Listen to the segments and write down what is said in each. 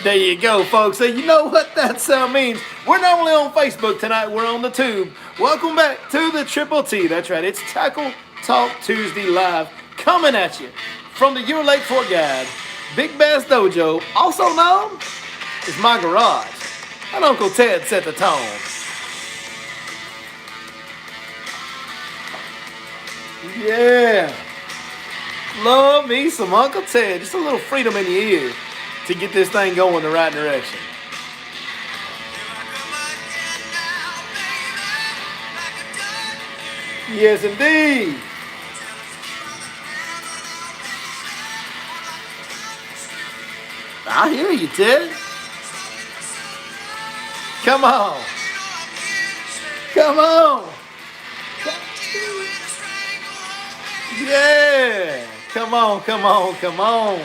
There you go, folks. So you know what that sound means. We're not only on Facebook tonight, we're on the tube. Welcome back to the Triple T. That's right, it's Tackle Talk Tuesday Live coming at you from the Your Lake Fort Guide, Big Bass Dojo, also known as my garage. And Uncle Ted set the tone. Yeah. Love me some Uncle Ted. Just a little freedom in your ear to get this thing going the right direction. Yes, indeed. I hear you, Ted. Come on. Come on. Yeah. Come on, come on, come on.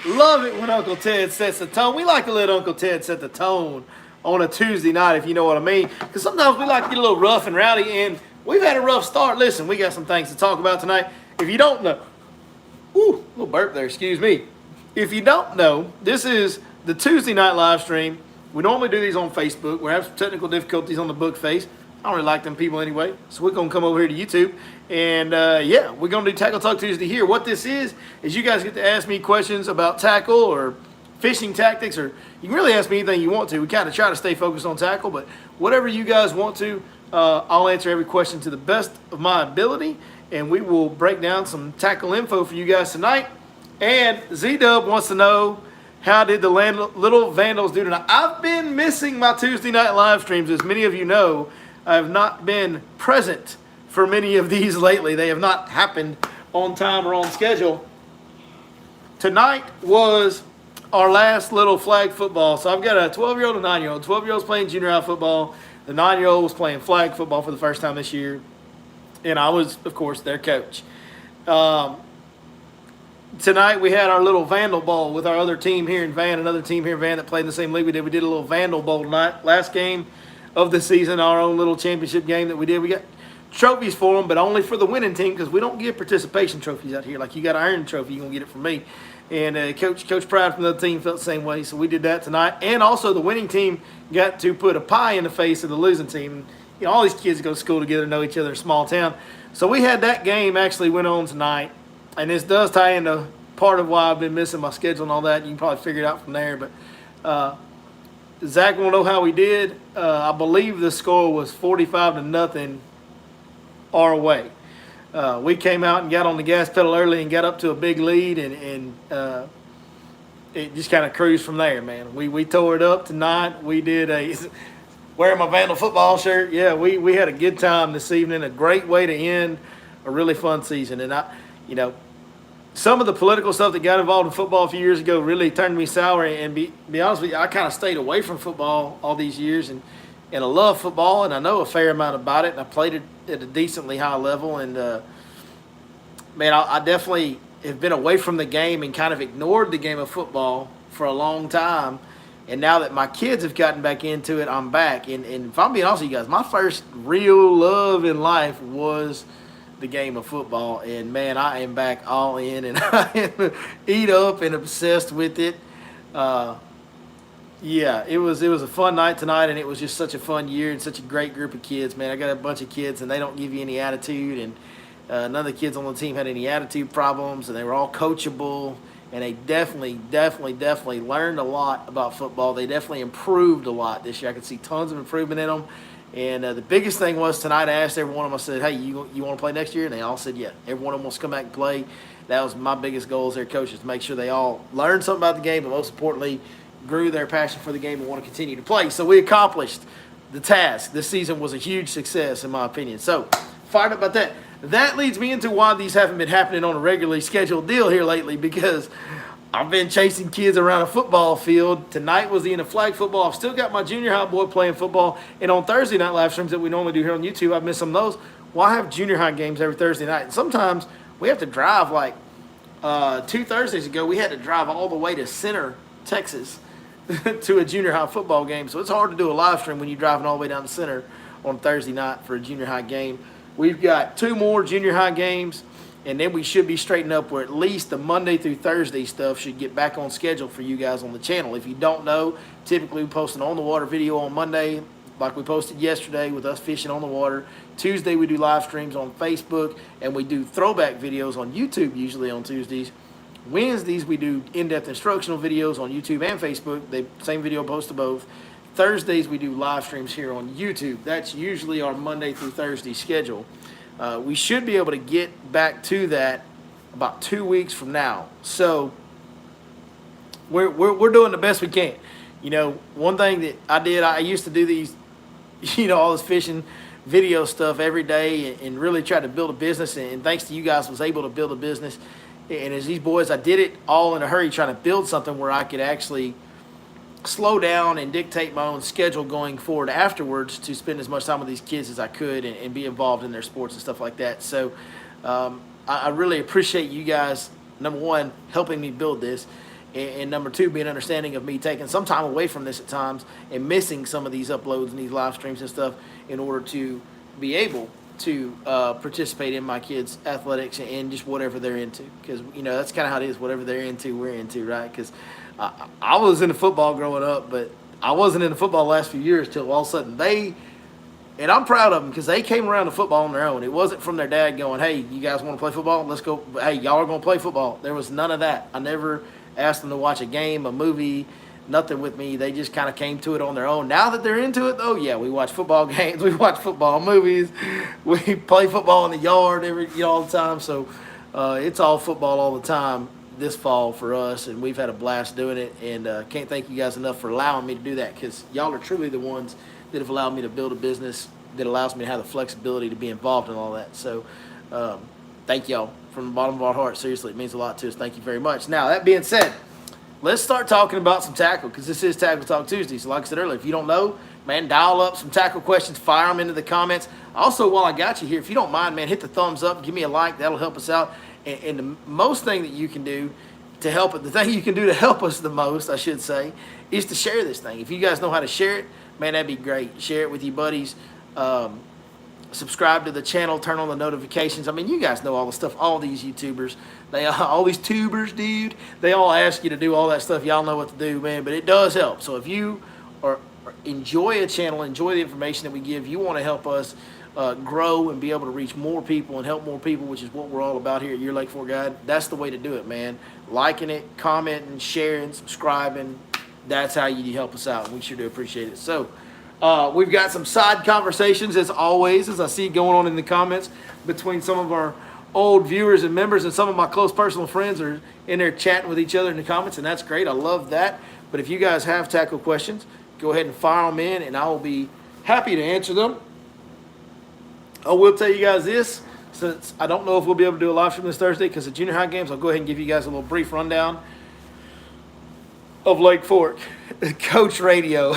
Love it when Uncle Ted sets the tone. We like to let Uncle Ted set the tone on a Tuesday night, if you know what I mean. Because sometimes we like to get a little rough and rowdy, and we've had a rough start. Listen, we got some things to talk about tonight. If you don't know, ooh, little burp there, excuse me. If you don't know, this is the Tuesday night live stream. We normally do these on Facebook. We're having some technical difficulties on the book face. I don't really like them people anyway, so we're going to come over here to YouTube. And, yeah, we're going to do Tackle Talk Tuesday here. What this is you guys get to ask me questions about tackle or fishing tactics, or you can really ask me anything you want to. We kind of try to stay focused on tackle, but whatever you guys want to, I'll answer every question to the best of my ability, and we will break down some tackle info for you guys tonight. And Z-Dub wants to know, how did the Little Vandals do tonight? I've been missing my Tuesday night live streams, as many of you know. I have not been present for many of these lately. They have not happened on time or on schedule. Tonight was our last little flag football. So I've got a 12-year-old and a 9-year-old. 12-year-old's playing junior high football. The 9-year-old was playing flag football for the first time this year. And I was, of course, their coach. Tonight we had our little Vandal Bowl with our other team here in Van, another team here in Van that played in the same league we did. We did a little Vandal Bowl tonight. Last game of the season, our own little championship game that we did. We got trophies for them, but only for the winning team, because we don't give participation trophies out here. Like, you got an iron trophy, you're going to get it from me. And Coach Pride from the other team felt the same way, so we did that tonight. And also the winning team got to put a pie in the face of the losing team. And, you know, all these kids go to school together, know each other in a small town. So we had that game actually went on tonight. And this does tie into part of why I've been missing my schedule and all that. You can probably figure it out from there. But Zach will know how we did. I believe the score was 45-0 our way. We came out and got on the gas pedal early and got up to a big lead, and it just kind of cruised from there, man. We tore it up tonight. We did wearing my Vandal football shirt. Yeah, we had a good time this evening. A great way to end a really fun season. And some of the political stuff that got involved in football a few years ago really turned me sour. And be honest with you, I kind of stayed away from football all these years. And I love football, and I know a fair amount about it. And I played it at a decently high level. And, man, I definitely have been away from the game and kind of ignored the game of football for a long time. And now that my kids have gotten back into it, I'm back. And if I'm being honest with you guys, my first real love in life was the game of football, and man, I am back all in, and I am eat up and obsessed with it. Yeah, it was a fun night tonight, and it was just such a fun year and such a great group of kids, man. I got a bunch of kids, and they don't give you any attitude, and none of the kids on the team had any attitude problems, and they were all coachable, and they definitely learned a lot about football. They definitely improved a lot this year. I could see tons of improvement in them. And the biggest thing was tonight, I asked every one of them, I said, hey, you want to play next year? And they all said, yeah. Every one of them wants to come back and play. That was my biggest goal as their coaches, to make sure they all learned something about the game, but most importantly, grew their passion for the game and want to continue to play. So we accomplished the task. This season was a huge success, in my opinion. So, fired up about that. That leads me into why these haven't been happening on a regularly scheduled deal here lately, because I've been chasing kids around a football field. Tonight was the end of flag football. I've still got my junior high boy playing football. And on Thursday night live streams that we normally do here on YouTube, I've missed some of those. Well, I have junior high games every Thursday night. And sometimes we have to drive, like 2 Thursdays ago, we had to drive all the way to Center, Texas to a junior high football game. So it's hard to do a live stream when you're driving all the way down to Center on Thursday night for a junior high game. We've got 2 more junior high games And then we should be straightened up where at least the Monday through Thursday stuff should get back on schedule for you guys on the channel. If you don't know, typically we post an on-the-water video on Monday, like we posted yesterday with us fishing on the water. Tuesday we do live streams on Facebook, and we do throwback videos on YouTube usually on Tuesdays. Wednesdays we do in-depth instructional videos on YouTube and Facebook. The same video post to both. Thursdays we do live streams here on YouTube. That's usually our Monday through Thursday schedule. We should be able to get back to that about 2 weeks from now. So we're doing the best we can. You know, one thing that I used to do these, you know, all this fishing video stuff every day and really try to build a business. And thanks to you guys, was able to build a business. And as these boys, I did it all in a hurry, trying to build something where I could actually slow down and dictate my own schedule going forward afterwards to spend as much time with these kids as I could and be involved in their sports and stuff like that. So I really appreciate you guys, number one, helping me build this, and number two, being understanding of me taking some time away from this at times and missing some of these uploads and these live streams and stuff in order to be able to participate in my kids' athletics and just whatever they're into. Because, you know, that's kind of how it is. Whatever they're into, we're into, right? Because I was into football growing up, but I wasn't into football the last few years till all of a sudden and I'm proud of them because they came around to football on their own. It wasn't from their dad going, hey, you guys want to play football? Let's go. Hey, y'all are going to play football. There was none of that. I never asked them to watch a game, a movie, nothing with me. They just kind of came to it on their own. Now that they're into it, though, yeah, we watch football games, we watch football movies, we play football in the yard all the time. So it's all football all the time this fall for us, and we've had a blast doing it. And can't thank you guys enough for allowing me to do that, because y'all are truly the ones that have allowed me to build a business that allows me to have the flexibility to be involved in all that. So thank y'all from the bottom of our heart. Seriously, it means a lot to us. Thank you very much. Now, that being said, let's start talking about some tackle, because this is Tackle Talk Tuesday. So like I said earlier, if you don't know, man, dial up some tackle questions, fire them into the comments. Also, while I got you here, if you don't mind, man, hit the thumbs up, give me a like. That'll help us out. And the most thing that you can do to help it, the thing you can do to help us the most, I should say, is to share this thing. If you guys know how to share it, man, that'd be great. Share it with your buddies. Subscribe to the channel, turn on the notifications. I mean, you guys know all the stuff. All these YouTubers, all these tubers, dude, they all ask you to do all that stuff. Y'all know what to do, man, but it does help. So if you enjoy a channel, enjoy the information that we give, you want to help us grow and be able to reach more people and help more people, which is what we're all about here at Your Lake Fork Guide, that's the way to do it, man. Liking it, commenting, sharing, subscribing, that's how you help us out. We sure do appreciate it. So we've got some side conversations, as always, as I see going on in the comments between some of our old viewers and members, and some of my close personal friends are in there chatting with each other in the comments, and that's great. I love that. But if you guys have tackle questions, go ahead and fire them in, and I will be happy to answer them. I will tell you guys this, since I don't know if we'll be able to do a live stream this Thursday because of junior high games, I'll go ahead and give you guys a little brief rundown of Lake Fork. Coach Radio.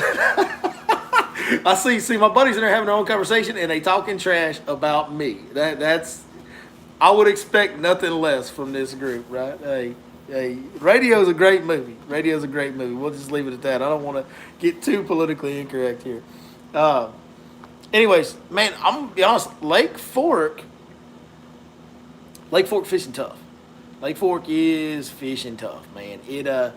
I see my buddies in there having their own conversation, and they talking trash about me. That's I would expect nothing less from this group, right? Hey, Radio's a great movie. Radio's a great movie. We'll just leave it at that. I don't want to get too politically incorrect here. Anyways, man, I'm gonna be honest. Lake Fork fishing tough. Lake Fork is fishing tough, man.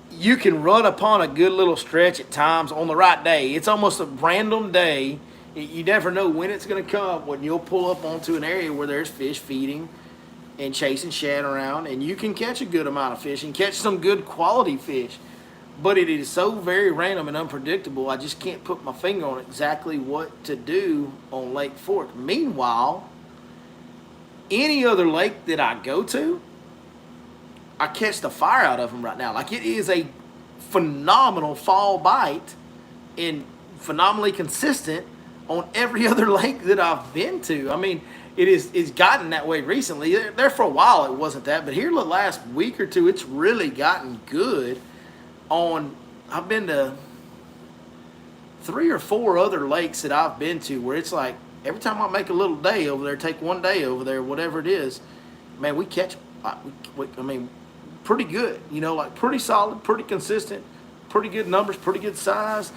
You can run upon a good little stretch at times on the right day. It's almost a random day. You never know when it's going to come, when you'll pull up onto an area where there's fish feeding and chasing shad around, and you can catch a good amount of fish and catch some good quality fish. But it is so very random and unpredictable, I just can't put my finger on exactly what to do on Lake Fork. Meanwhile, any other lake that I go to, I catch the fire out of them right now. Like, it is a phenomenal fall bite and phenomenally consistent on every other lake that I've been to. I mean, it's gotten that way recently. There for a while it wasn't that, but here the last week or two, it's really gotten good on. I've been to 3 or 4 other lakes that I've been to where it's like every time I make a little day over there, take one day over there, whatever it is, man, we catch, I mean, pretty good, you know, like pretty solid, pretty consistent, pretty good numbers, pretty good size.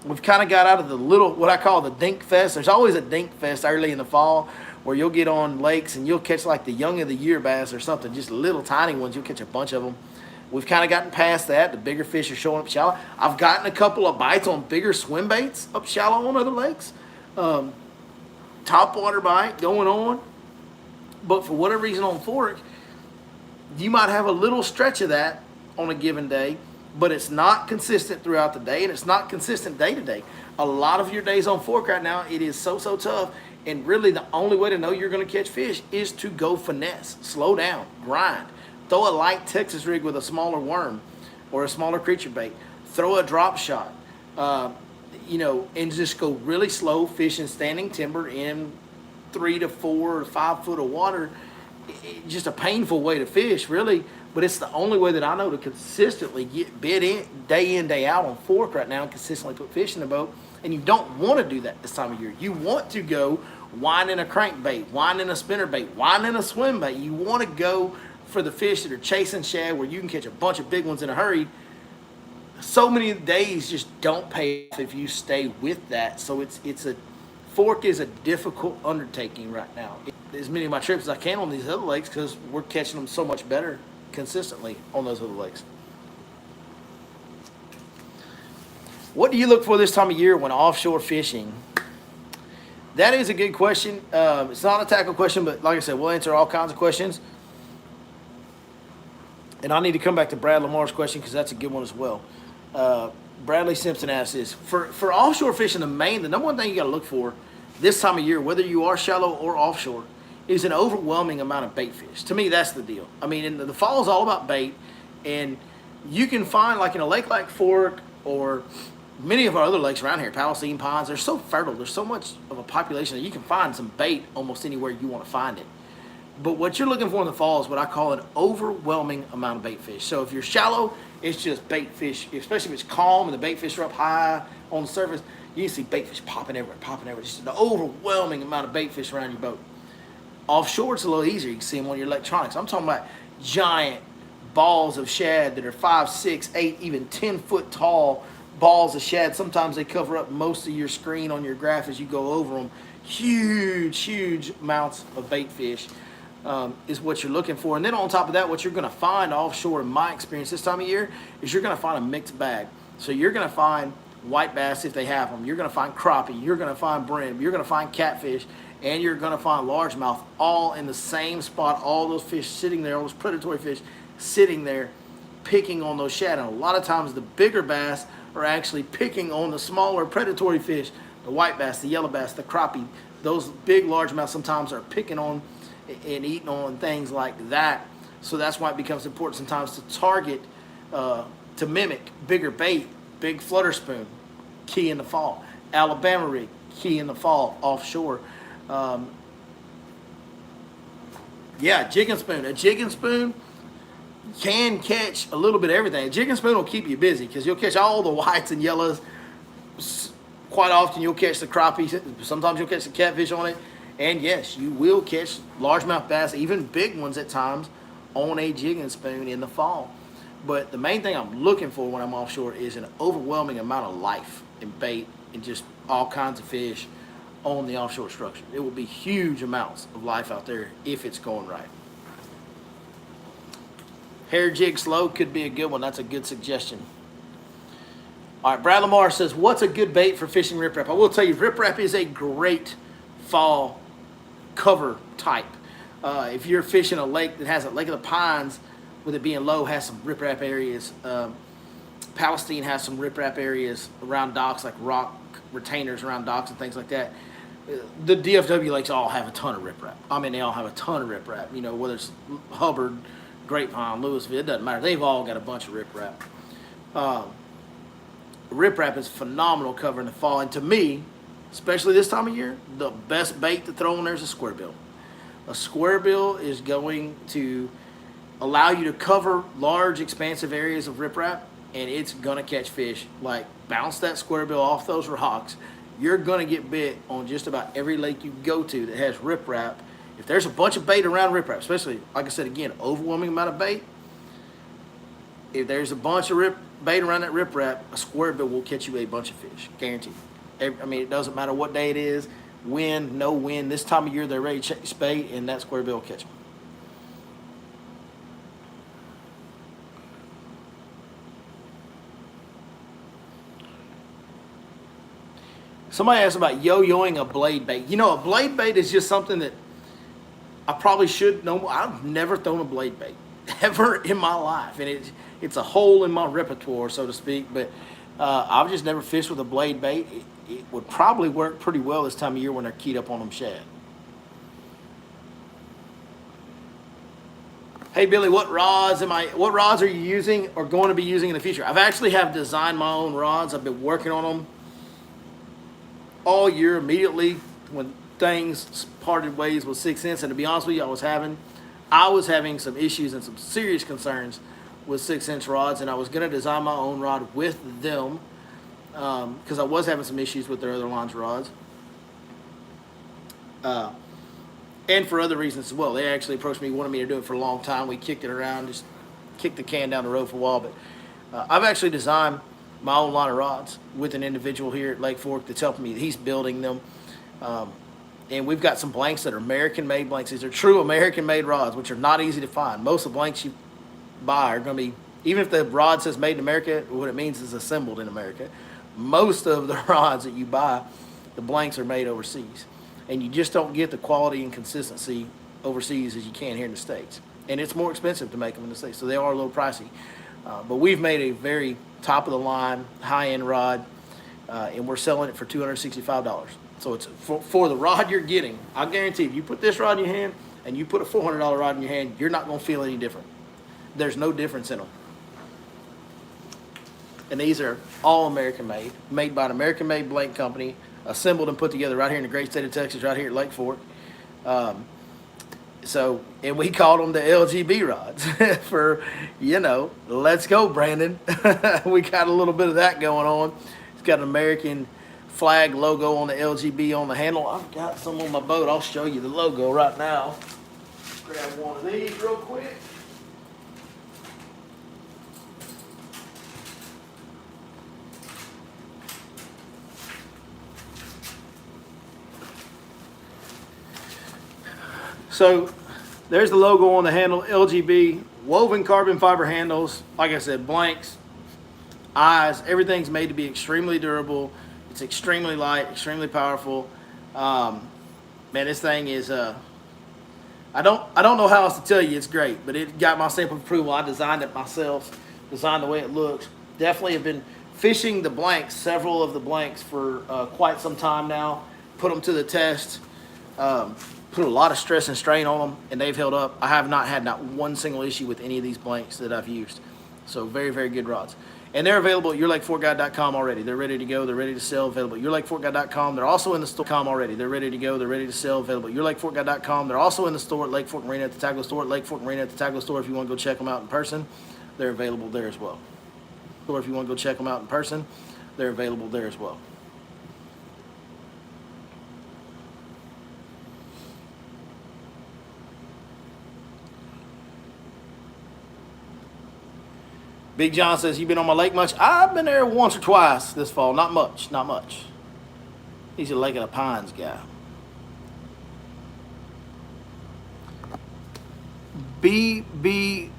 We've kind of got out of the little, what I call the dink fest. There's always a dink fest early in the fall where you'll get on lakes and you'll catch like the young of the year bass or something, just little tiny ones. You'll catch a bunch of them. We've kind of gotten past that. The bigger fish are showing up shallow. I've gotten a couple of bites on bigger swim baits up shallow on other lakes. Top water bite going on. But for whatever reason on Fork, you might have a little stretch of that on a given day, but it's not consistent throughout the day, and it's not consistent day to day. A lot of your days on Fork right now, it is so tough, and really the only way to know you're going to catch fish is to go finesse, slow down, grind. Throw a light Texas rig with a smaller worm or a smaller creature bait. Throw a drop shot, and just go really slow fishing standing timber in 3 to 4 or 5 foot of water. Just a painful way to fish, really, but it's the only way that I know to consistently get bit in, day out on Fork right now and consistently put fish in the boat. And you don't want to do that this time of year. You want to go winding a crankbait, winding a spinnerbait, winding a swim bait. You want to go for the fish that are chasing shad where you can catch a bunch of big ones in a hurry. So many days just don't pay off if you stay with that. So Fork is a difficult undertaking right now. As many of my trips as I can on these other lakes because we're catching them so much better consistently on those other lakes. What do you look for this time of year when offshore fishing? That is a good question. It's not a tackle question, but like I said, we'll answer all kinds of questions. And I need to come back to Brad Lamar's question because that's a good one as well. Bradley Simpson asks this. For offshore fishing, the number one thing you got to look for this time of year, whether you are shallow or offshore, is an overwhelming amount of bait fish. To me, that's the deal. I mean, the fall is all about bait, and you can find, like in a lake like Fork or many of our other lakes around here, Palestine ponds, they're so fertile. There's so much of a population that you can find some bait almost anywhere you want to find it. But what you're looking for in the fall is what I call an overwhelming amount of bait fish. So if you're shallow, it's just bait fish, especially if it's calm and the bait fish are up high on the surface. You can see bait fish popping everywhere. Just an overwhelming amount of bait fish around your boat. Offshore, it's a little easier. You can see them on your electronics. I'm talking about giant balls of shad that are 5, 6, 8, even 10 foot tall balls of shad. Sometimes they cover up most of your screen on your graph as you go over them. Huge amounts of bait fish is what you're looking for. And then on top of that, what you're going to find offshore, in my experience this time of year, is you're going to find a mixed bag. So you're going to find white bass if they have them. You're going to find crappie. You're going to find brim. You're going to find catfish. And you're going to find largemouth all in the same spot. All those fish sitting there, all those predatory fish sitting there picking on those shad. And a lot of times the bigger bass are actually picking on the smaller predatory fish, the white bass, the yellow bass, the crappie. Those big largemouth sometimes are picking on and eating on things like that. So that's why it becomes important sometimes to target, to mimic bigger bait. Big flutter spoon, key in the fall. Alabama rig, key in the fall, offshore. Jig and spoon. A jig and spoon can catch a little bit of everything. A jig and spoon will keep you busy because you'll catch all the whites and yellows. Quite often you'll catch the crappie. Sometimes you'll catch the catfish on it. And yes, you will catch largemouth bass, even big ones at times, on a jig and spoon in the fall. But the main thing I'm looking for when I'm offshore is an overwhelming amount of life and bait and just all kinds of fish on the offshore structure. It will be huge amounts of life out there if it's going right. Hair jig slow could be a good one. That's a good suggestion. All right, Brad Lamar says, what's a good bait for fishing riprap? I will tell you, riprap is a great fall cover type. If you're fishing a lake that has a Lake of the Pines, with it being low, has some riprap areas. Palestine has some riprap areas around docks, like rock retainers around docks and things like that. The DFW lakes all have a ton of riprap. I mean, they all have a ton of riprap. You know, whether it's Hubbard, Grapevine, Louisville, it doesn't matter. They've all got a bunch of riprap. Riprap is phenomenal cover in the fall. And to me, especially this time of year, the best bait to throw in there is a square bill. A square bill is going to allow you to cover large, expansive areas of riprap, and it's going to catch fish. Like, bounce that square bill off those rocks. You're going to get bit on just about every lake you go to that has riprap. If there's a bunch of bait around riprap, especially, like I said again, overwhelming amount of bait, if there's a bunch of bait around that riprap, a square bill will catch you a bunch of fish, guaranteed. I mean, it doesn't matter what day it is. wind, no wind. This time of year, they're ready to chase bait, and that square bill will catch them. Somebody asked about yo-yoing a blade bait. You know, a blade bait is just something that I probably should know. I've never thrown a blade bait ever in my life, and it's a hole in my repertoire, so to speak. But I've just never fished with a blade bait. It would probably work pretty well this time of year when they're keyed up on them shad. Hey Billy, what rods are you using or going to be using in the future? I've actually have designed my own rods. I've been working on them all year. Immediately when things parted ways with 6 cents, and to be honest with you, I was having some issues and some serious concerns with 6-inch rods, and I was going to design my own rod with them because I was having some issues with their other lines of rods, and for other reasons as well. They actually approached me, wanted me to do it for a long time. We kicked it around, just kicked the can down the road for a while, but I've actually designed my own line of rods with an individual here at Lake Fork that's helping me. He's building them. And we've got some blanks that are American-made blanks. These are true American-made rods, which are not easy to find. Most of the blanks you buy are going to be, even if the rod says made in America, what it means is assembled in America. Most of the rods that you buy, the blanks are made overseas. And you just don't get the quality and consistency overseas as you can here in the States. And it's more expensive to make them in the States, so they are a little pricey. But we've made a very top-of-the-line, high-end rod, and we're selling it for $265. So it's for the rod you're getting. I guarantee if you put this rod in your hand and you put a $400 rod in your hand, you're not going to feel any different. There's no difference in them. And these are all American-made, made by an American-made blank company, assembled and put together right here in the great state of Texas, right here at Lake Fork. And we called them the LGB rods for, let's go, Brandon. We got a little bit of that going on. It's got an American flag logo on the LGB on the handle. I've got some on my boat. I'll show you the logo right now. Grab one of these real quick. So there's the logo on the handle, LGB, woven carbon fiber handles. Like I said, blanks, eyes, everything's made to be extremely durable. It's extremely light, extremely powerful. Man, this thing is, I don't know how else to tell you it's great, but it got my stamp of approval. I designed it myself, designed the way it looks. Definitely have been fishing the blanks, several of the blanks for quite some time now. Put them to the test. Put a lot of stress and strain on them, and they've held up. I have not had not one single issue with any of these blanks that I've used. So very, very good rods. And they're available at yourlakeforkguide.com already. They're ready to go. They're ready to sell. Available at yourlakeforkguide.com. They're also in the store already. They're ready to go. They're ready to sell. Available at yourlakeforkguide.com. They're also in the store at Lake Fork Marina at the Tackle Store. At Lake Fork Marina at the Tackle Store if you want to go check them out in person. They're available there as well. Or if you want to go check them out in person, they're available there as well. Big John says, you been on my lake much? I've been there once or twice this fall. Not much, not much. He's a Lake of the Pines guy. BB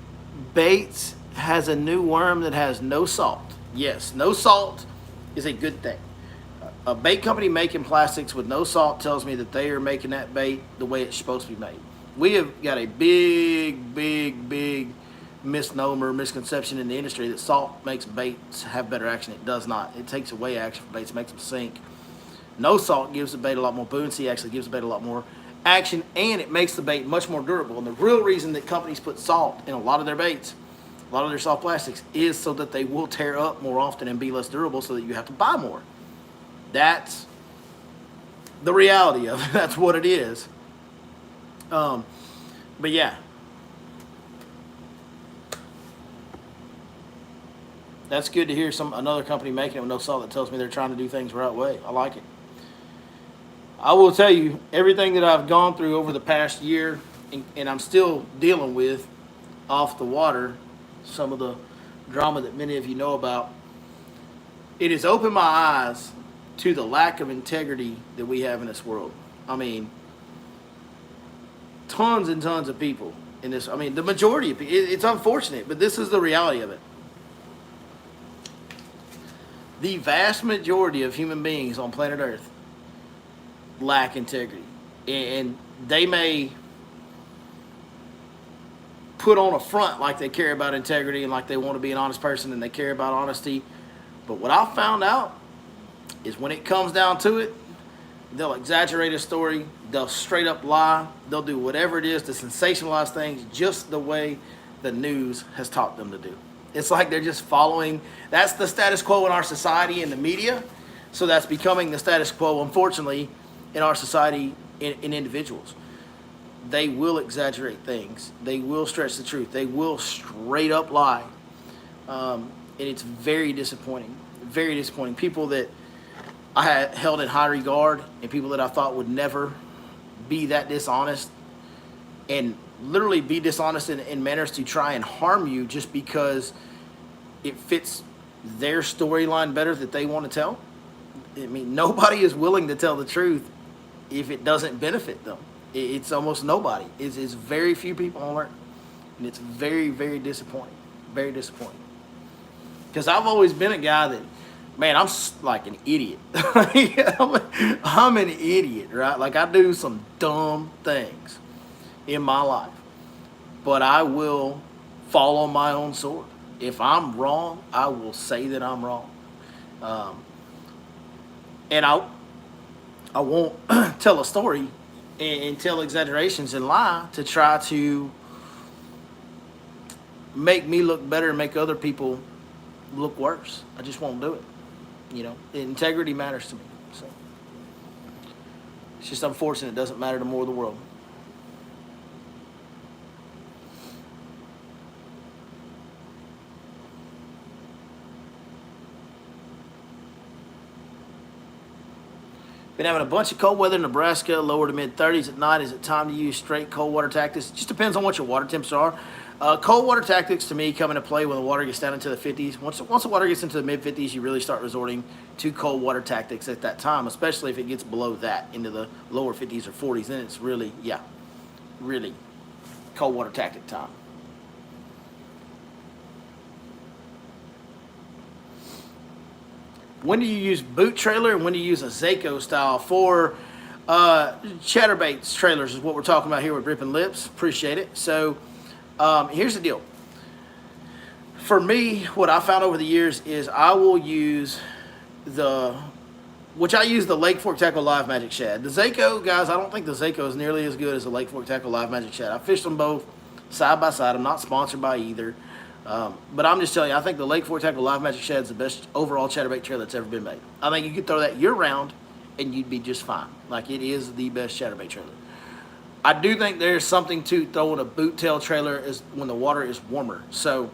Baits has a new worm that has no salt. Yes, no salt is a good thing. A bait company making plastics with no salt tells me that they are making that bait the way it's supposed to be made. We have got a big misnomer, misconception in the industry that salt makes baits have better action. It does not. It takes away action from baits, makes them sink. No salt gives the bait a lot more buoyancy, actually gives the bait a lot more action, and it makes the bait much more durable. And the real reason that companies put salt in a lot of their baits, a lot of their soft plastics, is so that they will tear up more often and be less durable, so that you have to buy more. That's the reality of it. That's what it is. But yeah. That's good to hear another company making it with no salt that tells me they're trying to do things the right way. I like it. I will tell you, everything that I've gone through over the past year, and I'm still dealing with off the water, some of the drama that many of you know about, it has opened my eyes to the lack of integrity that we have in this world. I mean, tons and tons of people in this. I mean, the majority of people. It's unfortunate, but this is the reality of it. The vast majority of human beings on planet Earth lack integrity. And they may put on a front like they care about integrity and like they want to be an honest person and they care about honesty. But what I found out is when it comes down to it, they'll exaggerate a story, they'll straight up lie, they'll do whatever it is to sensationalize things just the way the news has taught them to do. It's like they're just following. That's the status quo in our society and the media. So that's becoming the status quo, unfortunately, in our society in individuals. They will exaggerate things. They will stretch the truth. They will straight up lie. And it's very disappointing. Very disappointing. People that I had held in high regard and people that I thought would never be that dishonest and literally be dishonest in manners to try and harm you just because it fits their storyline better that they want to tell. I mean, nobody is willing to tell the truth if it doesn't benefit them. It's almost nobody. It's very few people on earth. And it's very, very disappointing. Very disappointing. Because I've always been a guy that, man, I'm like an idiot. I'm an idiot, right? Like, I do some dumb things in my life. But I will fall on my own sword. If I'm wrong, I will say that I'm wrong. And I won't tell a story and tell exaggerations and lie to try to make me look better and make other people look worse. I just won't do it. You know, integrity matters to me. So it's just unfortunate it doesn't matter to more of the world. Been having a bunch of cold weather in Nebraska, lower to mid-30s at night. Is it time to use straight cold water tactics? It just depends on what your water temps are. Cold water tactics, to me, come into play when the water gets down into the 50s. Once the water gets into the mid-50s, you really start resorting to cold water tactics at that time, especially if it gets below that, into the lower 50s or 40s. Then it's really, really cold water tactic time. When do you use boot trailer and when do you use a Zaco style? For Chatterbait's trailers is what we're talking about here with Ripping Lips. Appreciate it. So here's the deal. For me, what I found over the years is I will use the Lake Fork Tackle Live Magic Shad. The Zaco, guys, I don't think the Zaco is nearly as good as the Lake Fork Tackle Live Magic Shad. I fished them both side by side. I'm not sponsored by either. But I'm just telling you, I think the Lake Fork Tackle Live Magic Shad is the best overall chatterbait trailer that's ever been made. I think you could throw that year-round, and you'd be just fine. Like, it is the best chatterbait trailer. I do think there's something to throwing a boot tail trailer is when the water is warmer. So,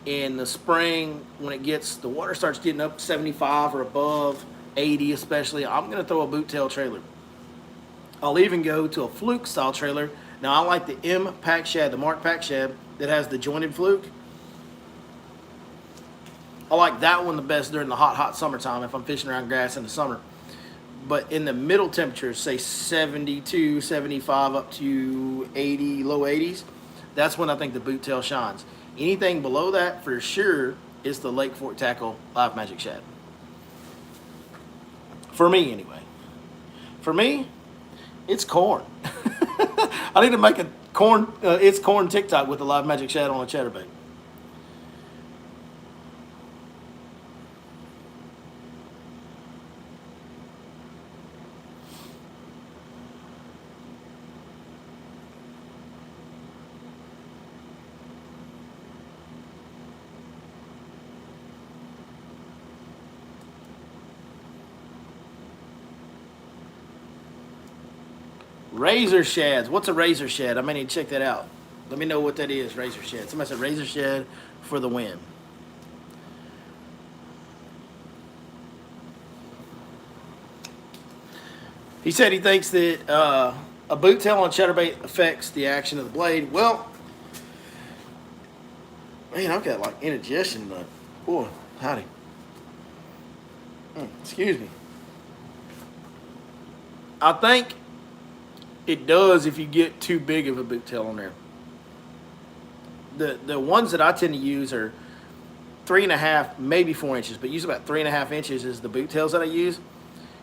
in the spring, when the water starts getting up 75 or above, 80 especially, I'm going to throw a boot tail trailer. I'll even go to a fluke-style trailer. Now, I like the M Pack Shad, the Mark Pack Shad, that has the jointed fluke. I like that one the best during the hot summertime if I'm fishing around grass in the summer. But in the middle temperatures, say 72, 75 up to 80, low 80s, that's when I think the boot tail shines. Anything below that, for sure, is the Lake Fork Tackle Live Magic Shad. For me, anyway. For me, it's corn. I need to make a it's corn TikTok with the Live Magic Shad on a chatterbait. Razor shads. What's a razor shad? I may need to check that out. Let me know what that is, razor shad. Somebody said razor shad for the win. He said he thinks that a boot tail on chatterbait affects the action of the blade. Well, man, I've got like indigestion, but boy, howdy. Excuse me. I think it does if you get too big of a boot tail on there. The ones that I tend to use are 3.5, maybe 4 inches, but use about 3.5 inches is the boot tails that I use,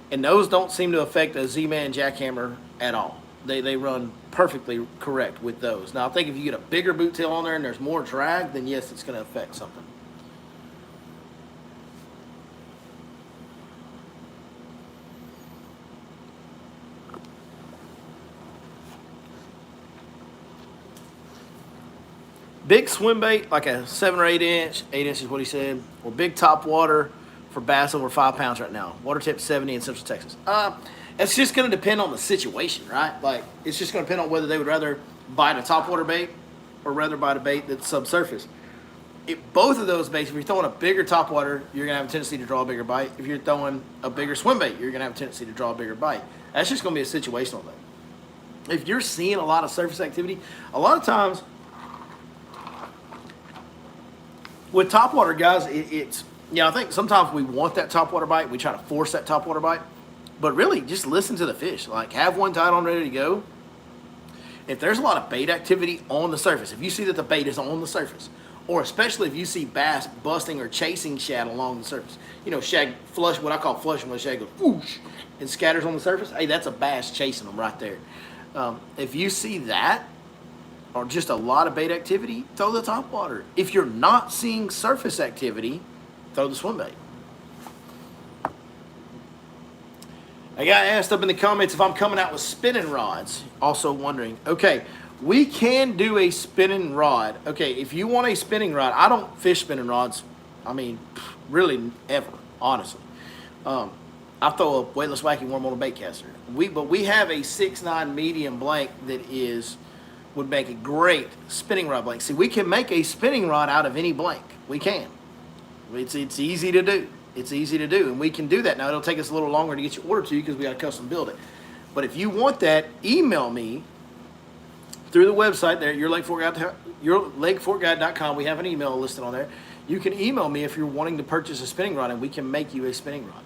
and those don't seem to affect a Z-Man jackhammer at all. They run perfectly correct with those. Now I think if you get a bigger boot tail on there and there's more drag, then yes, it's going to affect something. Big swim bait, like a 7 or 8 inch, 8 inches what he said, or big top water for bass over 5 pounds right now. Water tip 70 in Central Texas. It's just going to depend on the situation, right? Like, it's just going to depend on whether they would rather bite a topwater bait or rather bite a bait that's subsurface. If both of those baits, if you're throwing a bigger topwater, you're going to have a tendency to draw a bigger bite. If you're throwing a bigger swim bait, you're going to have a tendency to draw a bigger bite. That's just going to be a situational thing. If you're seeing a lot of surface activity, a lot of times with topwater guys, it's I think sometimes we want that topwater bite. We try to force that topwater bite. But really, just listen to the fish. Like, have one tied on ready to go. If there's a lot of bait activity on the surface, if you see that the bait is on the surface, or especially if you see bass busting or chasing shad along the surface, shad flush, what I call flushing, when shad goes whoosh and scatters on the surface, hey, that's a bass chasing them right there. If you see that, or just a lot of bait activity, throw the topwater. If you're not seeing surface activity, throw the swim bait. I got asked up in the comments if I'm coming out with spinning rods. Also wondering. Okay, we can do a spinning rod. Okay, if you want a spinning rod, I don't fish spinning rods. I mean, really ever, honestly. I throw a weightless whacking worm on a bait caster. But we have a 6'9" medium blank that would make a great spinning rod blank. See, we can make a spinning rod out of any blank. We can. It's easy to do. It's easy to do, and we can do that. Now, it'll take us a little longer to get your order to you because we got to custom build it. But if you want that, email me through the website there, yourlakeforkguide.com. We have an email listed on there. You can email me if you're wanting to purchase a spinning rod, and we can make you a spinning rod.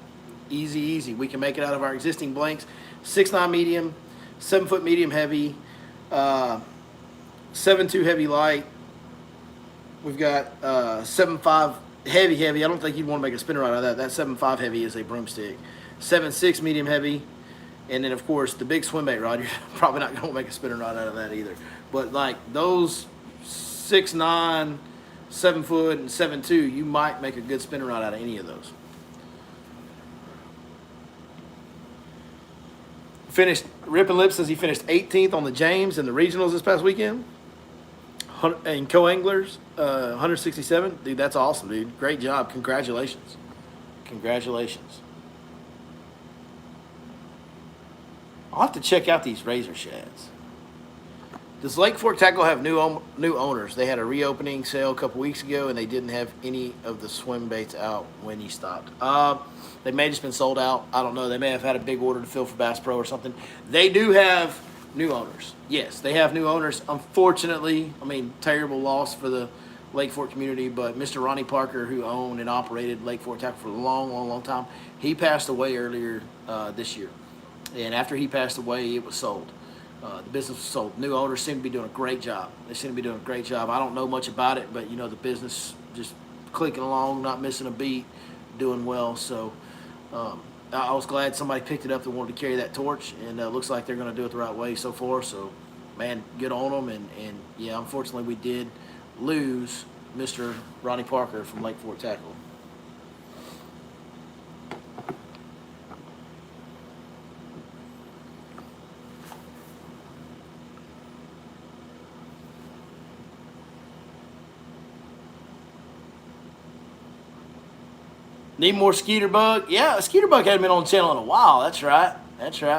Easy, easy. We can make it out of our existing blanks. 6'9" medium, 7 foot medium heavy, 7.2 heavy light. We've got 7.5 heavy. I don't think you'd want to make a spinning rod out of that. That 7.5 heavy is a broomstick. 7.6 medium heavy. And then, of course, the big swim bait rod, you're probably not going to make a spinning rod out of that either. But, like, those 6'9", 7 foot, and 7.2, you might make a good spinning rod out of any of those. Rippin' Lips says he finished 18th on the James in the regionals this past weekend. And co-anglers, 167. Dude, that's awesome, dude. Great job. Congratulations. Congratulations. I'll have to check out these razor shads. Does Lake Fork Tackle have new owners? They had a reopening sale a couple weeks ago, and they didn't have any of the swim baits out when you stopped. They may have just been sold out. I don't know. They may have had a big order to fill for Bass Pro or something. They do have new owners. Yes, they have new owners. Unfortunately, terrible loss for the Lake Fork community, but Mr. Ronnie Parker, who owned and operated Lake Fork Tackle for a long time, he passed away earlier this year. And after he passed away, it was sold. The business was sold. New owners seem to be doing a great job. They seem to be doing a great job. I don't know much about it, but, the business just clicking along, not missing a beat, doing well. So I was glad somebody picked it up that wanted to carry that torch, and it looks like they're going to do it the right way so far. So, man, good on them. And yeah, unfortunately, we did lose Mr. Ronnie Parker from Lake Fork Tackle. Need more Skeeter Bug? Yeah, Skeeter Bug hadn't been on the channel in a while. That's right.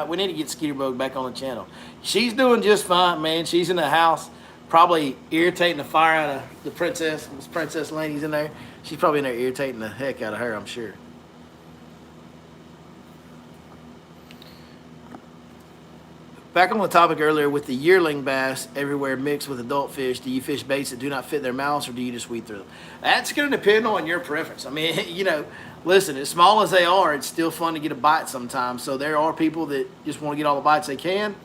We need to get Skeeter Bug back on the channel. She's doing just fine, man. She's in the house, probably irritating the fire out of the princess. This princess lady's in there. She's probably in there irritating the heck out of her, I'm sure. back on the topic earlier with the yearling bass everywhere mixed with adult fish, do you fish baits that do not fit their mouths or do you just weed through them? That's going to depend on your preference. I mean, listen, as small as they are, it's still fun to get a bite sometimes. So there are people that just want to get all the bites they can,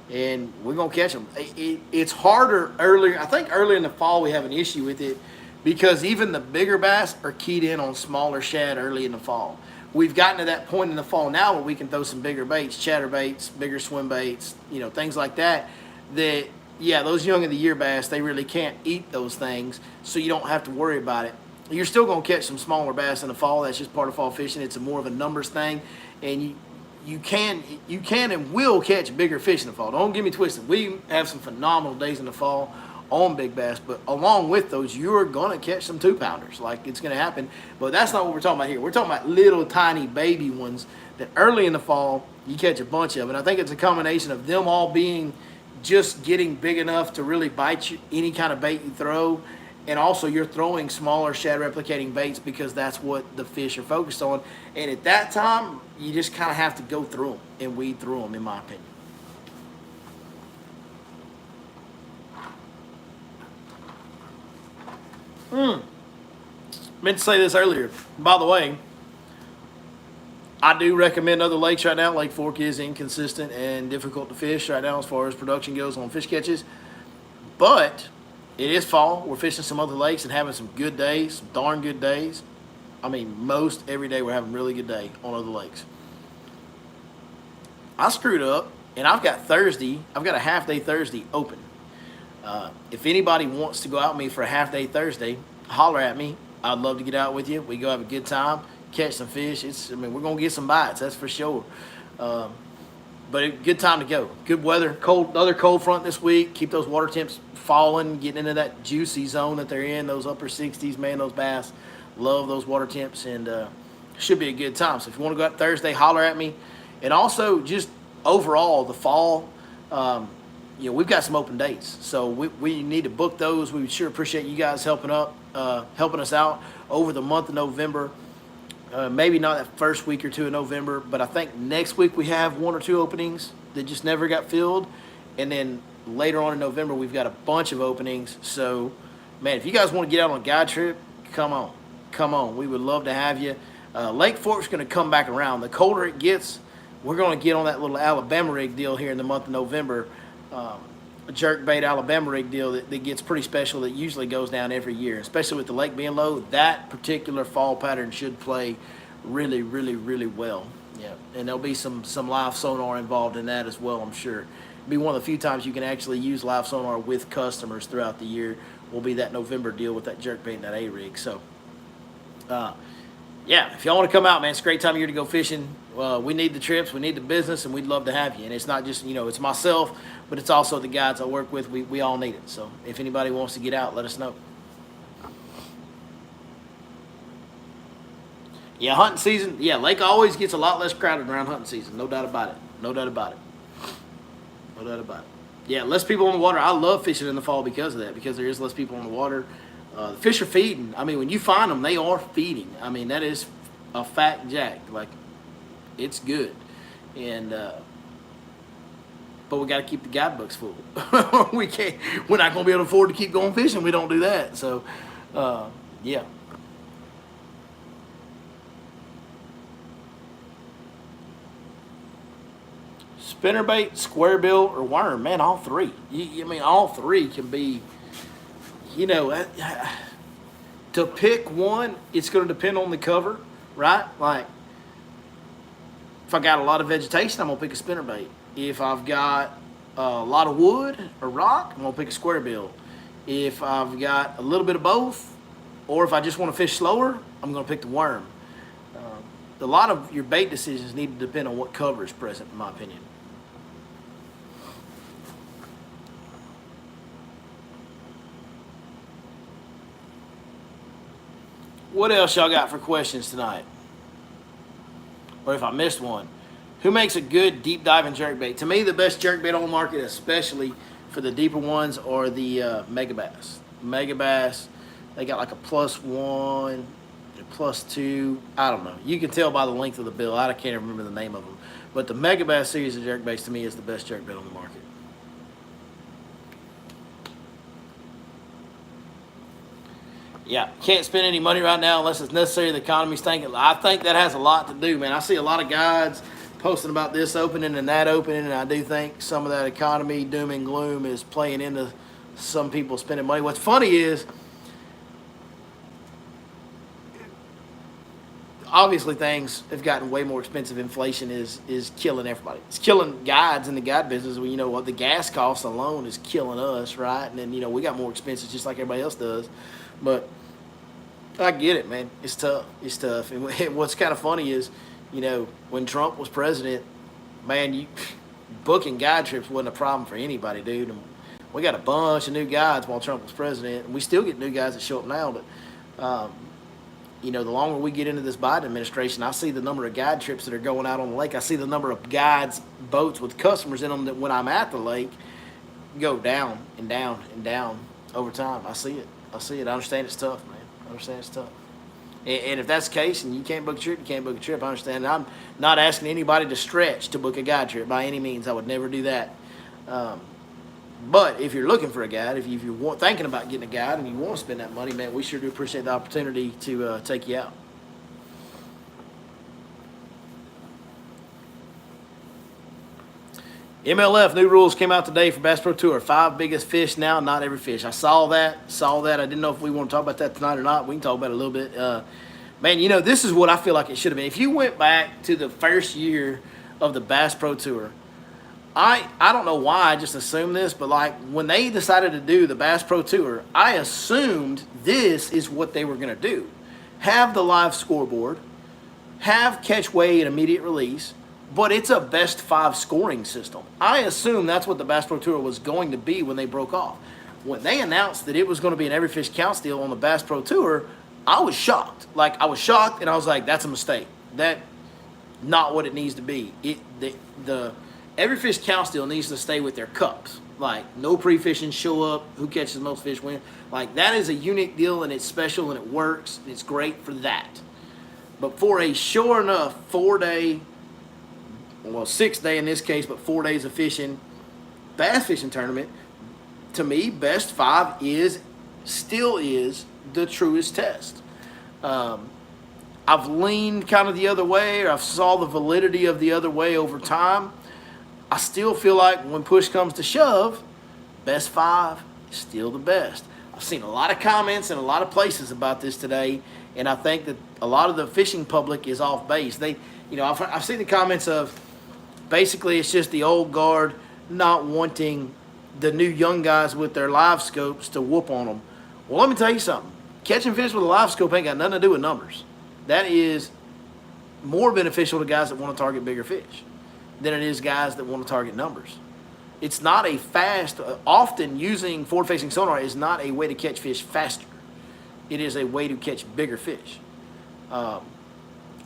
and we're going to catch them. It's harder earlier. I think earlier in the fall we have an issue with it because even the bigger bass are keyed in on smaller shad early in the fall. We've gotten to that point in the fall now where we can throw some bigger baits, chatterbaits, bigger swim baits, things like that. Those young of the year bass, they really can't eat those things, so you don't have to worry about it. You're still going to catch some smaller bass in the fall. That's just part of fall fishing. It's more of a numbers thing, and you can and will catch bigger fish in the fall. Don't get me twisted. We have some phenomenal days in the fall on big bass, but along with those, you're going to catch some 2-pounders. Like, it's going to happen, but that's not what we're talking about here. We're talking about little tiny baby ones that early in the fall you catch a bunch of, and I think it's a combination of them all being just getting big enough to really bite you, any kind of bait you throw, and also you're throwing smaller shad replicating baits because that's what the fish are focused on, and at that time you just kind of have to go through them and weed through them, in my opinion. Meant to say this earlier. By the way, I do recommend other lakes right now. Lake Fork is inconsistent and difficult to fish right now as far as production goes on fish catches. But it is fall. We're fishing some other lakes and having some good days, some darn good days. I mean, most every day we're having a really good day on other lakes. I screwed up, and I've got a half-day Thursday open. If anybody wants to go out with me for a half-day Thursday, holler at me. I'd love to get out with you. We go have a good time, catch some fish. We're going to get some bites, that's for sure. But a good time to go. Good weather, another cold front this week. Keep those water temps falling, getting into that juicy zone that they're in, those upper 60s. Man, those bass love those water temps, and should be a good time. So if you want to go out Thursday, holler at me. And also, just overall, the fall, we've got some open dates, so we need to book those. We would sure appreciate you guys helping us out over the month of November. Maybe not that first week or two of November, but I think next week we have 1 or 2 openings that just never got filled, and then later on in November we've got a bunch of openings. So, man, if you guys want to get out on a guide trip, come on. We would love to have you. Lake Fork's going to come back around. The colder it gets, we're going to get on that little Alabama rig deal here in the month of November. A jerkbait Alabama rig deal that gets pretty special, that usually goes down every year, especially with the lake being low. That particular fall pattern should play really, really, really well. Yeah, and there'll be some live sonar involved in that as well, I'm sure. It'll be one of the few times you can actually use live sonar with customers throughout the year. Will be that November deal with that jerkbait and that A-rig. So, if y'all want to come out, man, it's a great time of year to go fishing. We need the trips, we need the business, and we'd love to have you. And it's not just, it's myself, but it's also the guys I work with. We all need it. So if anybody wants to get out, let us know. Yeah, hunting season. Yeah, lake always gets a lot less crowded around hunting season. No doubt about it. Yeah, less people on the water. I love fishing in the fall because of that, because there is less people on the water. The fish are feeding. I mean, when you find them, they are feeding. I mean, that is a fact, Jack. Like, it's good. And but we got to keep the guidebooks full. We're not going to be able to afford to keep going fishing. We don't do that. So, yeah. Spinnerbait, square bill, or worm, man, all three. All three can be. To pick one, it's going to depend on the cover, right? Like, if I got a lot of vegetation, I'm going to pick a spinnerbait. If I've got a lot of wood or rock, I'm going to pick a square bill. If I've got a little bit of both, or if I just want to fish slower, I'm going to pick the worm. A lot of your bait decisions need to depend on what cover is present, in my opinion. What else y'all got for questions tonight? Or if I missed one. Who makes a good deep diving jerkbait? To me, the best jerkbait on the market, especially for the deeper ones, are the Mega Bass. Mega Bass, they got like a +1, a +2. I don't know. You can tell by the length of the bill. I can't remember the name of them. But the Mega Bass series of jerkbaits to me is the best jerkbait on the market. Yeah, can't spend any money right now unless it's necessary. The economy's tanking. I think that has a lot to do, man. I see a lot of guides posting about this opening and that opening, and I do think some of that economy doom and gloom is playing into some people spending money. What's funny is, obviously things have gotten way more expensive. Inflation is killing everybody. It's killing guides in the guide business. You know what, the gas cost alone is killing us, right? And then, you know, we got more expenses just like everybody else does. But I get it, man. It's tough. It's tough. And what's kind of funny is, you know, when Trump was president, man, booking guide trips wasn't a problem for anybody, dude. And we got a bunch of new guides while Trump was president, and we still get new guys that show up now. But you know, the longer we get into this Biden administration, I see the number of guide trips that are going out on the lake. I see the number of guides, boats with customers in them that when I'm at the lake go down and down and down over time. I see it. I see it. I understand it's tough, man. I understand it's tough. And if that's the case and you can't book a trip, you can't book a trip. I understand. I'm not asking anybody to stretch to book a guide trip by any means. I would never do that. But if you're looking for a guide, if you're thinking about getting a guide and you want to spend that money, man, we sure do appreciate the opportunity to take you out. MLF, new rules came out today for Bass Pro Tour. 5 biggest fish now, not every fish. I saw that. I didn't know if we want to talk about that tonight or not. We can talk about it a little bit. Man, you know, this is what I feel like it should have been. If you went back to the first year of the Bass Pro Tour, I don't know why I just assumed this, but like when they decided to do the Bass Pro Tour, I assumed this is what they were going to do. Have the live scoreboard, have catch, weigh, and immediate release, but it's a best 5 scoring system. I assume that's what the Bass Pro Tour was going to be when they broke off. When they announced that it was going to be an every fish counts deal on the Bass Pro Tour, I was shocked. Like, I was shocked, and I was like, that's a mistake. That's not what it needs to be. The every fish counts deal needs to stay with their cups. Like, no pre-fishing, show up, who catches the most fish win. Like, that is a unique deal, and it's special, and it works. It's great for that. But for a sure enough 4-day, well, 6-day in this case, but 4 days of fishing, bass fishing tournament, to me, best 5 still is the truest test. I've leaned kind of the other way, or I've saw the validity of the other way over time. I still feel like when push comes to shove, best 5 is still the best. I've seen a lot of comments in a lot of places about this today, and I think that a lot of the fishing public is off base. I've seen the comments of basically it's just the old guard not wanting the new young guys with their live scopes to whoop on them. Well, let me tell you something. Catching fish with a live scope ain't got nothing to do with numbers. That is more beneficial to guys that want to target bigger fish than it is guys that want to target numbers. It's not a often using forward-facing sonar is not a way to catch fish faster. It is a way to catch bigger fish.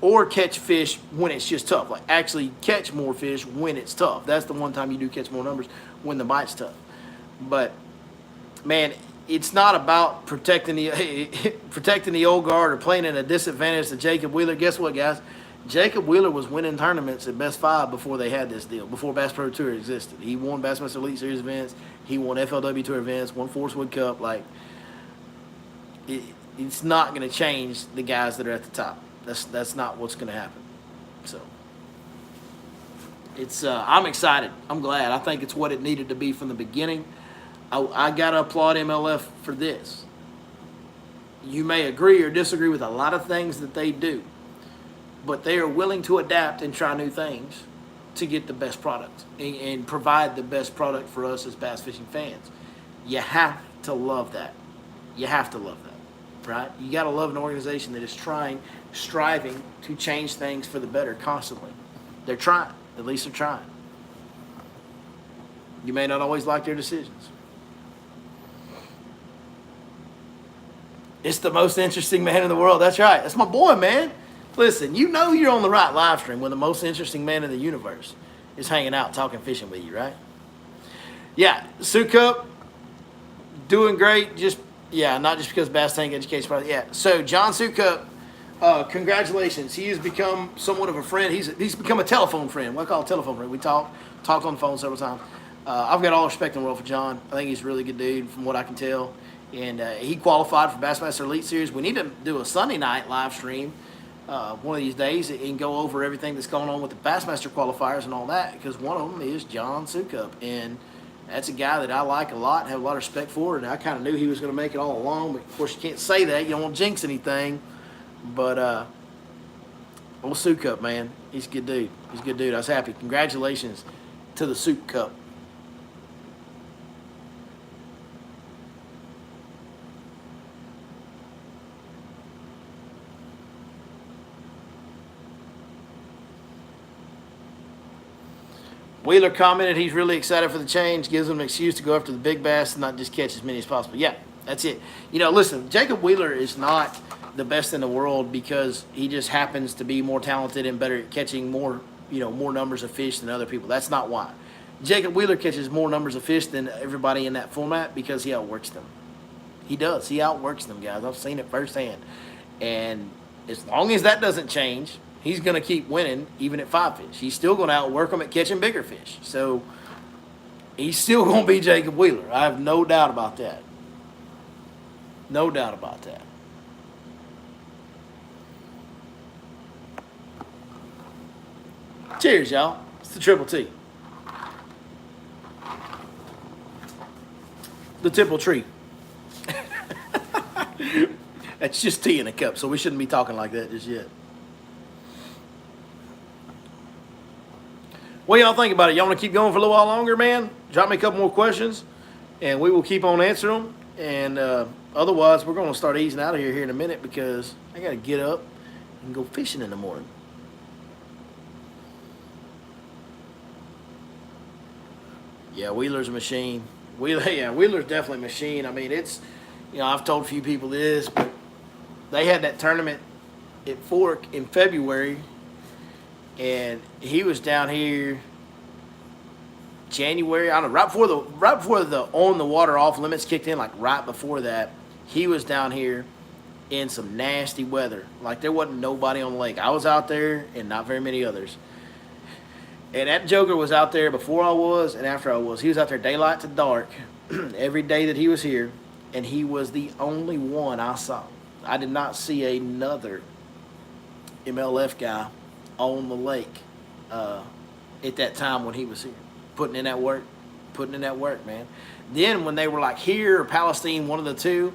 Or catch fish when it's just tough. Like, actually catch more fish when it's tough. That's the one time you do catch more numbers, when the bite's tough. But, man, it's not about protecting the old guard or playing at a disadvantage to Jacob Wheeler. Guess what, guys? Jacob Wheeler was winning tournaments at Best 5 before they had this deal, before Bass Pro Tour existed. He won Bassmaster Elite Series events. He won FLW Tour events, won Forest Wood Cup. Like, it's not going to change the guys that are at the top. That's not what's going to happen. So it's I'm excited. I'm glad. I think it's what it needed to be from the beginning. I got to applaud MLF for this. You may agree or disagree with a lot of things that they do, but they are willing to adapt and try new things to get the best product and provide the best product for us as bass fishing fans. You have to love that. You have to love that, right? You got to love an organization that is striving to change things for the better constantly. They're trying. At least they're trying. You may not always like their decisions. It's the most interesting man in the world. That's right. That's my boy, man. Listen, you know you're on the right live stream when the most interesting man in the universe is hanging out talking fishing with you, right? Yeah, Sue Cup, doing great. Not just because Bass Tank Education Project. Yeah, so John Sue Cup Congratulations. He has become somewhat of a friend. He's become a telephone friend. What I call a telephone friend. We talked on the phone several times. I've got all respect in the world for John. I think he's a really good dude from what I can tell. And he qualified for Bassmaster Elite Series. We need to do a Sunday night live stream one of these days and go over everything that's going on with the Bassmaster qualifiers and all that, because one of them is John Sukup. And that's a guy that I like a lot and have a lot of respect for. And I kind of knew he was going to make it all along. But, of course, you can't say that. You don't want to jinx anything. But old Soup Cup, man, he's a good dude. He's a good dude. I was happy. Congratulations to the Soup Cup. Wheeler commented he's really excited for the change, gives him an excuse to go after the big bass and not just catch as many as possible. Yeah, that's it. You know, listen, Jacob Wheeler is not the best in the world because he just happens to be more talented and better at catching more numbers of fish than other people. That's not why. Jacob Wheeler catches more numbers of fish than everybody in that format because he outworks them. He does. He outworks them, guys. I've seen it firsthand. And as long as that doesn't change, he's going to keep winning even at 5 fish. He's still going to outwork them at catching bigger fish. So he's still going to be Jacob Wheeler. I have no doubt about that. No doubt about that. Cheers, y'all. It's the Triple T. The Triple Tree. That's just tea in a cup, so we shouldn't be talking like that just yet. What y'all think about it? Y'all want to keep going for a little while longer, man? Drop me a couple more questions, and we will keep on answering them. And otherwise, we're going to start easing out of here in a minute because I got to get up and go fishing in the morning. Yeah, Wheeler's a machine. Wheeler's definitely a machine. I mean, it's, I've told a few people this, but they had that tournament at Fork in February, and he was down here January. I don't know, right before the on the water off limits kicked in, like right before that, he was down here in some nasty weather. Like there wasn't nobody on the lake. I was out there and not very many others. And that joker was out there before I was and after I was. He was out there daylight to dark every day that he was here, and he was the only one I saw. I did not see another MLF guy on the lake at that time when he was here, putting in that work, man. Then when they were like here or Palestine, one of the two,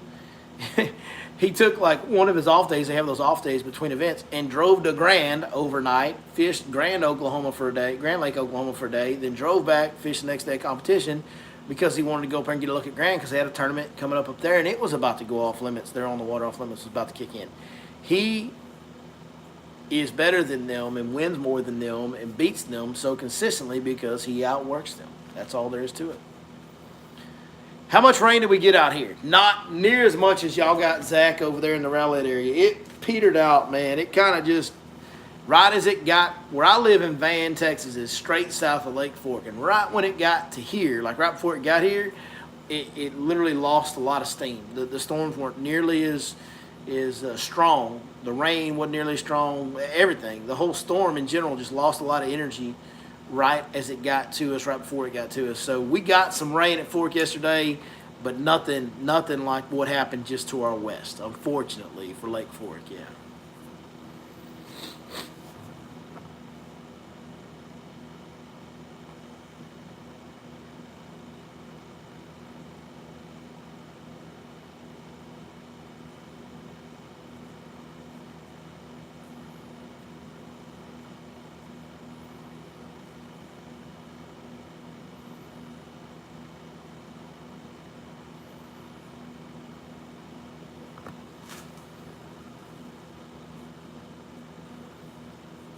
he took like one of his off days. They have those off days between events, and drove to Grand overnight, fished Grand Lake, Oklahoma for a day, then drove back, fished the next day competition because he wanted to go up there and get a look at Grand because they had a tournament coming up there, and it was about to go off limits. They're on the water off limits was about to kick in. He is better than them and wins more than them and beats them so consistently because he outworks them. That's all there is to it. How much rain did we get out here? Not near as much as y'all got Zach over there in the Rowlett area. It petered out, man. It kind of just, right as it got, where I live in Van, Texas, is straight south of Lake Fork. And right when it got to here, like right before it got here, it literally lost a lot of steam. The storms weren't nearly as strong. The rain wasn't nearly as strong. Everything. The whole storm in general just lost a lot of energy right as it got to us, right before it got to us. So we got some rain at Fork yesterday, but nothing like what happened just to our west, unfortunately, for Lake Fork, yeah.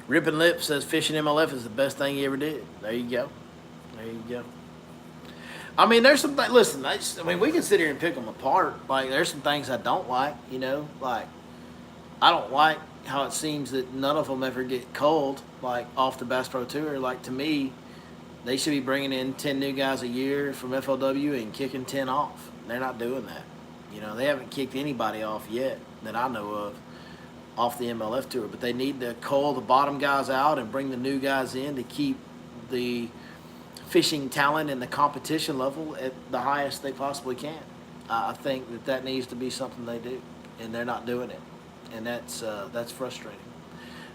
Ripping Lips says fishing MLF is the best thing he ever did. There you go. There you go. I mean, there's some things, listen, we can sit here and pick them apart. Like, there's some things I don't like, like, I don't like how it seems that none of them ever get called, like, off the Bass Pro Tour. Like, to me, they should be bringing in 10 new guys a year from FLW and kicking 10 off. They're not doing that. They haven't kicked anybody off yet that I know of. off the MLF tour. But they need to cull the bottom guys out and bring the new guys in to keep the fishing talent and the competition level at the highest they possibly can. I think that needs to be something they do, and they're not doing it, and that's frustrating.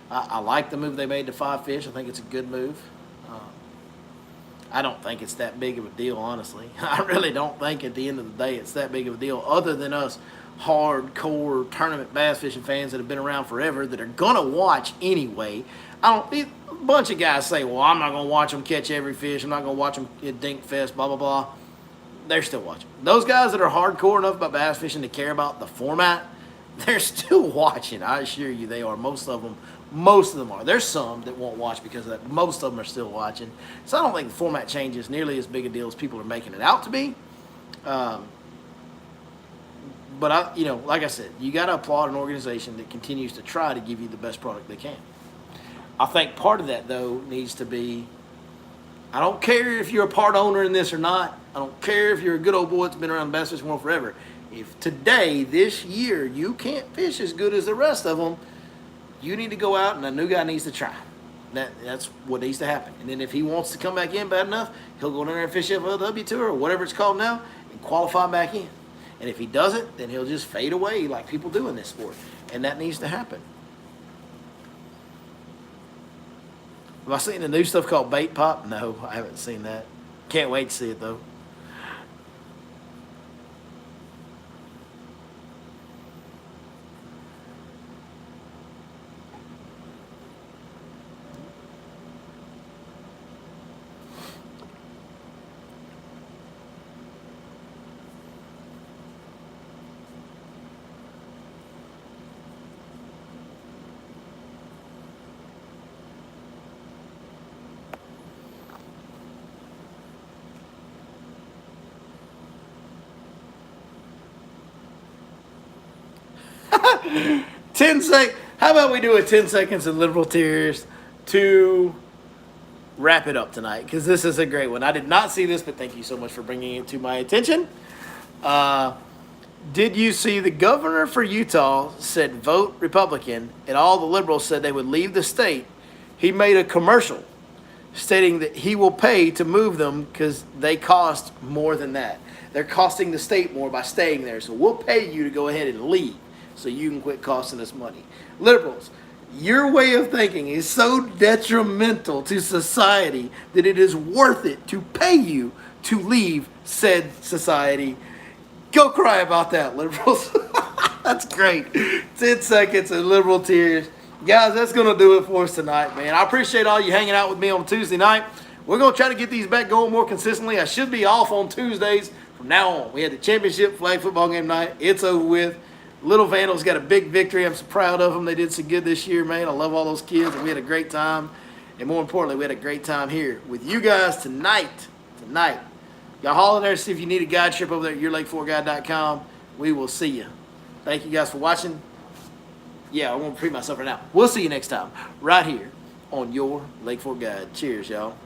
I like the move they made to 5 fish. I think it's a good move. I don't think it's that big of a deal, honestly. I really don't think at the end of the day it's that big of a deal, other than us hardcore tournament bass fishing fans that have been around forever that are gonna watch anyway. A bunch of guys say, well, I'm not gonna watch them catch every fish. I'm not gonna watch them at Dink Fest, blah, blah, blah. They're still watching. Those guys that are hardcore enough about bass fishing to care about the format, they're still watching. I assure you they are. Most of them are. There's some that won't watch because of that. Most of them are still watching. So I don't think the format change is nearly as big a deal as people are making it out to be. But like I said, you got to applaud an organization that continues to try to give you the best product they can. I think part of that, though, needs to be, I don't care if you're a part owner in this or not. I don't care if you're a good old boy that's been around the bass fishing world forever. If today, this year, you can't fish as good as the rest of them, you need to go out and a new guy needs to try. That's what needs to happen. And then if he wants to come back in bad enough, he'll go down there and fish FLW Tour or whatever it's called now and qualify back in. And if he doesn't, then he'll just fade away like people do in this sport. And that needs to happen. Have I seen the new stuff called Bait Pop? No, I haven't seen that. Can't wait to see it, though. How about we do a 10 seconds of liberal tears to wrap it up tonight? Because this is a great one. I did not see this, but thank you so much for bringing it to my attention. Did you see the governor for Utah said vote Republican, and all the liberals said they would leave the state? He made a commercial stating that he will pay to move them because they cost more than that. They're costing the state more by staying there, so we'll pay you to go ahead and leave so you can quit costing us money. Liberals, your way of thinking is so detrimental to society that it is worth it to pay you to leave said society. Go cry about that, liberals. That's great. 10 seconds of liberal tears. Guys, that's going to do it for us tonight, man. I appreciate all you hanging out with me on Tuesday night. We're going to try to get these back going more consistently. I should be off on Tuesdays from now on. We had the championship flag football game night. It's over with. Little Vandals got a big victory. I'm so proud of them. They did so good this year, man. I love all those kids, and we had a great time. And more importantly, we had a great time here with you guys tonight. Y'all holler there, see if you need a guide trip over there at yourlake4guide.com. We will see you. Thank you guys for watching. Yeah, I'm going to pre myself right now. We'll see you next time right here on Your Lake 4 Guide. Cheers, y'all.